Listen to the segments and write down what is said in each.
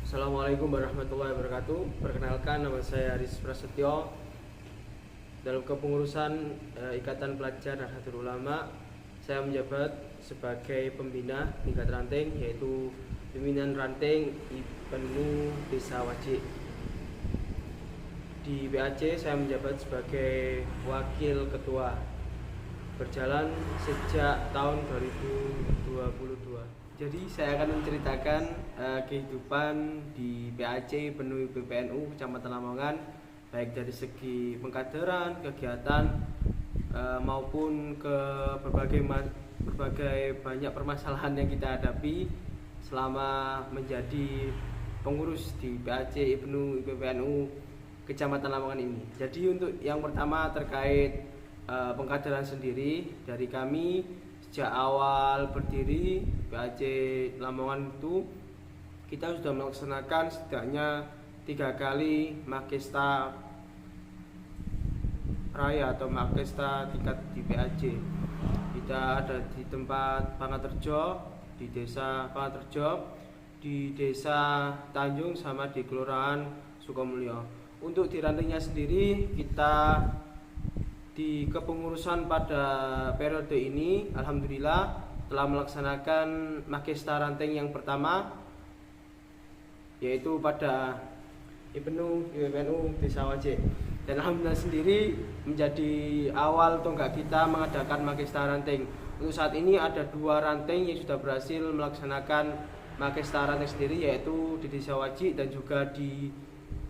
Assalamualaikum warahmatullahi wabarakatuh. Perkenalkan, nama saya Aris Prasetyo. Dalam kepengurusan Ikatan Pelajar Nahdlatul Ulama, saya menjabat sebagai pembina tingkat ranting, yaitu pimpinan ranting IPNU Desa Wajik. Di PAC saya menjabat sebagai wakil ketua, berjalan sejak tahun 2022. Jadi saya akan menceritakan kehidupan di PAC Penuh PPNU Kecamatan Lamongan, baik dari segi pengkaderan, kegiatan maupun ke berbagai banyak permasalahan yang kita hadapi selama menjadi pengurus di PAC Penuh PPNU Kecamatan Lamongan ini. Jadi untuk yang pertama terkait pengkaderan sendiri, dari kami sejak awal berdiri PAC Lamongan itu kita sudah melaksanakan setidaknya 3 kali Makesta Raya atau Makesta tingkat di PAC. Kita ada di tempat Pangaterjo, di desa Pangaterjo, di desa Tanjung, sama di Kelurahan Sukomulyo. Untuk di rantingnya sendiri, kita di kepengurusan pada periode ini alhamdulillah telah melaksanakan Makesta ranting yang pertama, yaitu pada IPNU Desa Wajik. Dan alhamdulillah sendiri menjadi awal tonggak kita mengadakan Makesta ranting. Untuk saat ini ada 2 ranting yang sudah berhasil melaksanakan Makesta ranting sendiri, yaitu di Desa Wajik dan juga di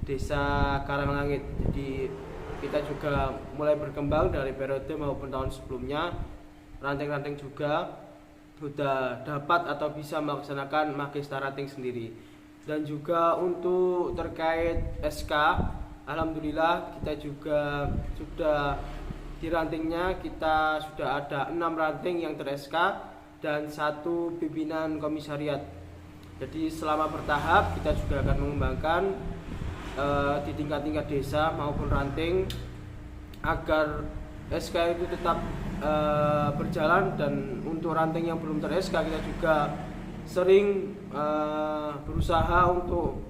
Desa Karanglangit. Jadi kita juga mulai berkembang dari periode maupun tahun sebelumnya. Ranting-ranting juga sudah dapat atau bisa melaksanakan Makesta ranting sendiri. Dan juga untuk terkait SK, alhamdulillah kita juga sudah di rantingnya kita sudah ada 6 ranting yang ter-SK dan 1 pimpinan komisariat. Jadi selama bertahap kita juga akan mengembangkan di tingkat-tingkat desa maupun ranting agar SK itu tetap berjalan. Dan untuk ranting yang belum ter-SK kita juga sering berusaha untuk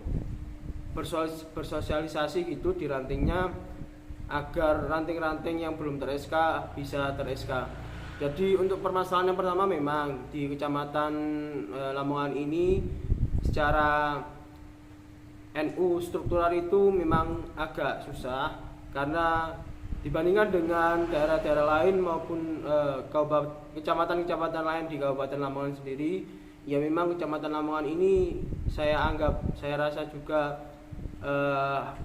bersosialisasi gitu di rantingnya agar ranting-ranting yang belum ter-SK bisa ter-SK. Jadi untuk permasalahan yang pertama, memang di Kecamatan Lamongan ini secara NU struktural itu memang agak susah, karena dibandingkan dengan daerah-daerah lain maupun kecamatan-kecamatan lain di Kabupaten Lamongan sendiri, ya memang Kecamatan Lamongan ini saya rasa juga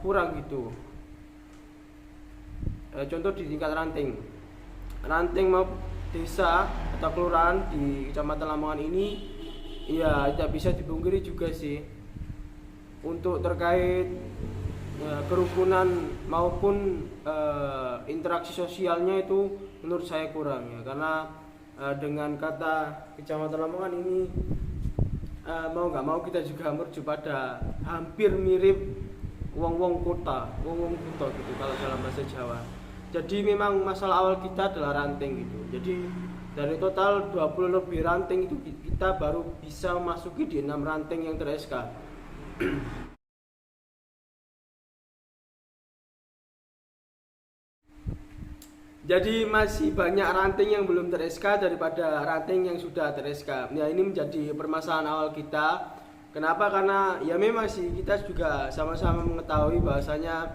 kurang gitu. Contoh di tingkat ranting maupun desa atau kelurahan di Kecamatan Lamongan ini, ya tidak bisa dipungkiri juga sih untuk terkait kerukunan maupun interaksi sosialnya itu menurut saya kurang ya, karena dengan kata Kecamatan Lamongan ini mau nggak mau kita juga merujuk pada hampir mirip wong-wong kota gitu kalau dalam bahasa Jawa. Jadi memang masalah awal kita adalah ranting gitu. Jadi dari total 20 lebih ranting itu kita baru bisa masuki di 6 ranting yang ter-SK. Jadi masih banyak ranting yang belum ter-SK daripada ranting yang sudah ter-SK. Ya, ini menjadi permasalahan awal kita. Kenapa? Karena ya memang sih kita juga sama-sama mengetahui bahwasanya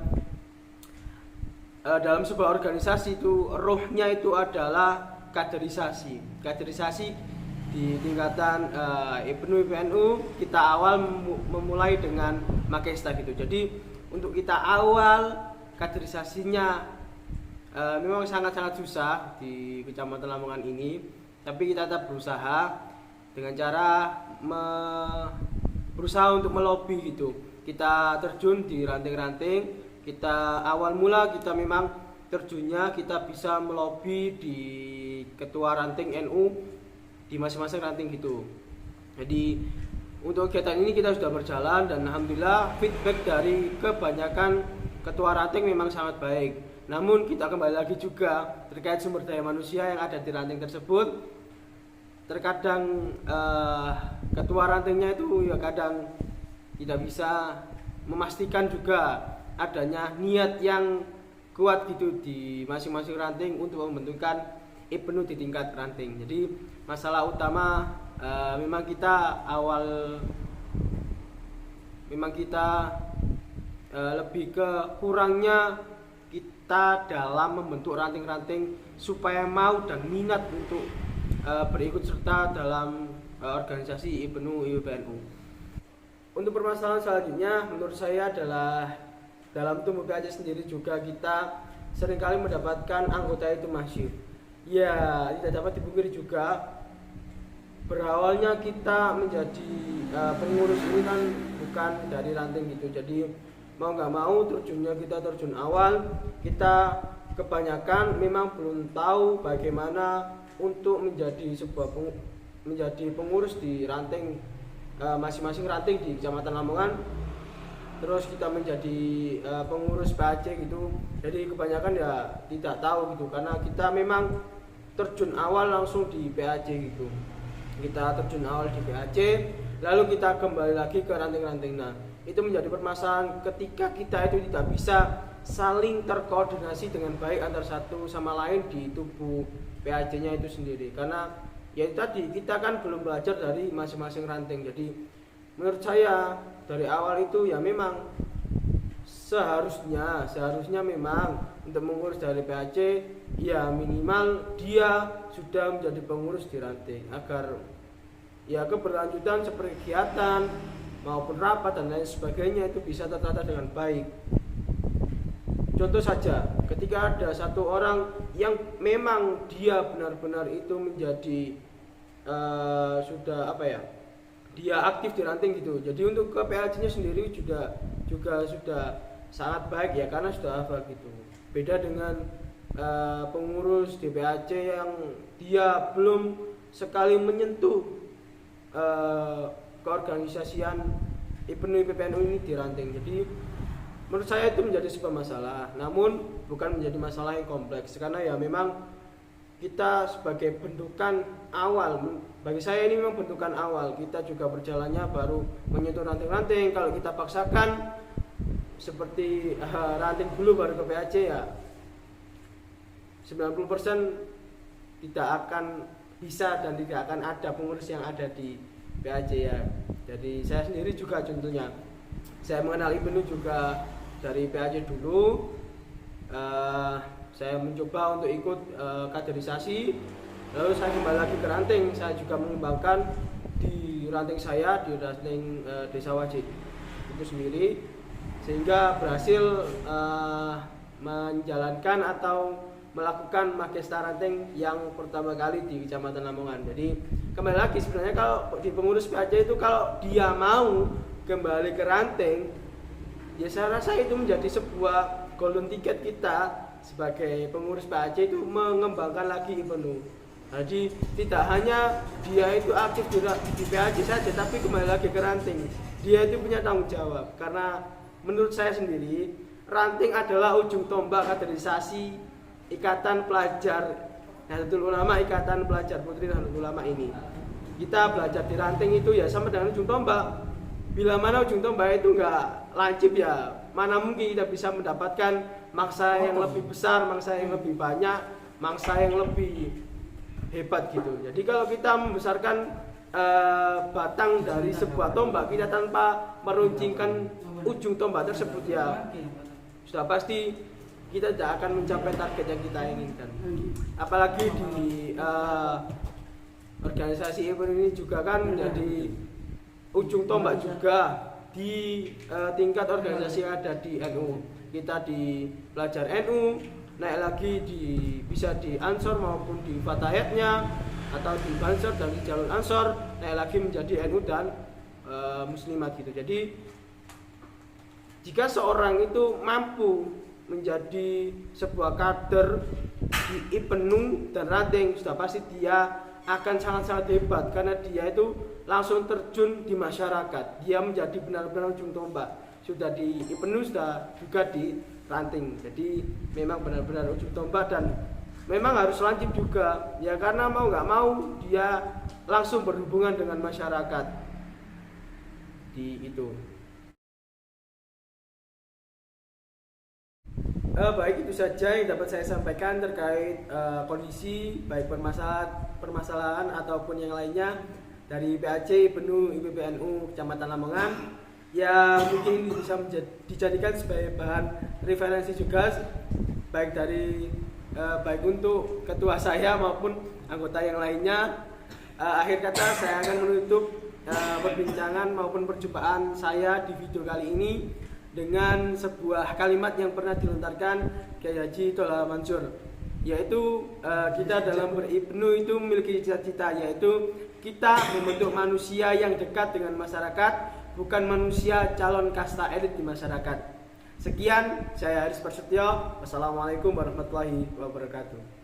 dalam sebuah organisasi itu rohnya itu adalah kaderisasi. Kaderisasi di tingkatan IPNU kita awal memulai dengan Makesta gitu. Jadi untuk kita awal kaderisasinya memang sangat-sangat susah di Kecamatan Lamongan ini, tapi kita tetap berusaha dengan cara berusaha untuk melobi gitu. Kita terjun di ranting-ranting. Kita awal mula kita memang terjunnya kita bisa melobi di ketua ranting NU di masing-masing ranting gitu. Jadi untuk kegiatan ini kita sudah berjalan dan alhamdulillah feedback dari kebanyakan ketua ranting memang sangat baik. Namun kita kembali lagi juga terkait sumber daya manusia yang ada di ranting tersebut. Terkadang ketua rantingnya itu ya kadang tidak bisa memastikan juga adanya niat yang kuat gitu di masing-masing ranting untuk membentukkan Ibnu di tingkat ranting. Jadi masalah utama memang kita lebih ke kurangnya kita dalam membentuk ranting-ranting supaya mau dan minat untuk berikut serta dalam organisasi IPNU. Untuk permasalahan selanjutnya menurut saya adalah dalam tubuh PAC sendiri juga kita seringkali mendapatkan anggota itu masyhur. Ya, tidak dapat dipungkiri juga berawalnya kita menjadi pengurus ini kan bukan dari ranting gitu. Jadi mau nggak mau kita terjun awal, kita kebanyakan memang belum tahu bagaimana untuk menjadi pengurus di ranting masing-masing ranting di Kecamatan Lamongan. Terus kita menjadi pengurus PAC gitu. Jadi kebanyakan ya tidak tahu gitu karena kita memang terjun awal langsung di PAC gitu. Kita terjun awal di PAC, lalu kita kembali lagi ke ranting-ranting. Nah, itu menjadi permasalahan ketika kita itu tidak bisa saling terkoordinasi dengan baik antar satu sama lain di tubuh PAC-nya itu sendiri. Karena ya tadi kita kan belum belajar dari masing-masing ranting. Jadi menurut saya dari awal itu ya memang seharusnya memang untuk mengurus dari PAC ya minimal dia sudah menjadi pengurus di ranting agar ya keberlanjutan seperti kegiatan maupun rapat dan lain sebagainya itu bisa tertata dengan baik. Contoh saja, ketika ada satu orang yang memang dia benar-benar itu menjadi dia aktif di ranting gitu. Jadi untuk ke PAC-nya sendiri juga sudah sangat baik ya karena sudah hafal gitu. Beda dengan pengurus di PAC yang dia belum sekali menyentuh keorganisasian IPNU ini di ranting. Jadi menurut saya itu menjadi sebuah masalah, namun bukan menjadi masalah yang kompleks karena ya memang kita sebagai bentukan awal, bagi saya ini memang bentukan awal, kita juga berjalannya baru menyentuh ranting-ranting. Kalau kita paksakan seperti ranting dulu baru ke PAC ya 90% tidak akan bisa dan tidak akan ada pengurus yang ada di PAC ya. Jadi saya sendiri juga contohnya, saya mengenal IPNU juga dari PAC dulu. Saya mencoba untuk ikut kaderisasi, lalu saya kembali lagi ke ranting. Saya juga mengembangkan di ranting saya, di ranting Desa Wajik itu sendiri, sehingga berhasil menjalankan atau melakukan Magesta ranting yang pertama kali di Kecamatan Lamongan. Jadi kembali lagi sebenarnya kalau di pengurus PAC itu kalau dia mau kembali ke ranting, ya saya rasa itu menjadi sebuah golden ticket kita sebagai pengurus PAC itu mengembangkan lagi IPNU. Jadi tidak hanya dia itu aktif di PAC saja, tapi kembali lagi ke ranting. Dia itu punya tanggung jawab karena menurut saya sendiri ranting adalah ujung tombak kaderisasi Ikatan Pelajar Nahdlatul Ulama, Ikatan Pelajar Putri Nahdlatul Ulama ini. Kita belajar di ranting itu ya sama dengan ujung tombak. Bila mana ujung tombak itu enggak lancip ya mana mungkin kita bisa mendapatkan mangsa yang lebih besar, mangsa yang lebih banyak, mangsa yang lebih hebat gitu. Jadi kalau kita membesarkan batang dari sebuah tombak, kita tanpa meruncingkan ujung tombak tersebut ya sudah pasti kita tidak akan mencapai target yang kita inginkan. Apalagi di organisasi IPNU ini juga kan menjadi ujung tombak juga di tingkat organisasi yang ada di NU. Kita di pelajar NU, naik lagi bisa di Ansor maupun di Fatayatnya atau di Bansor dan di jalur Ansor, naik lagi menjadi NU dan Muslimat gitu. Jadi jika seorang itu mampu menjadi sebuah kader di IPNU dan ranting, sudah pasti dia akan sangat-sangat hebat karena dia itu langsung terjun di masyarakat. Dia menjadi benar-benar ujung tombak. Sudah di IPNU, sudah juga di ranting. Jadi memang benar-benar ujung tombak dan memang harus lancip juga. Ya karena mau nggak mau dia langsung berhubungan dengan masyarakat di itu. Baik, itu saja yang dapat saya sampaikan terkait kondisi baik permasalahan ataupun yang lainnya dari PAC Ibnu IPBNU Kecamatan Lamongan, yang mungkin ini bisa dijadikan sebagai bahan referensi juga baik untuk ketua saya maupun anggota yang lainnya. Akhir kata saya akan menutup perbincangan maupun perjumpaan saya di video kali ini dengan sebuah kalimat yang pernah dilontarkan Kiai Haji Tholha Mansur, yaitu kita dalam beribnu itu memiliki cita-cita, yaitu kita membentuk manusia yang dekat dengan masyarakat, bukan manusia calon kasta elit di masyarakat. Sekian, saya Haris Prasetyo. Wassalamualaikum warahmatullahi wabarakatuh.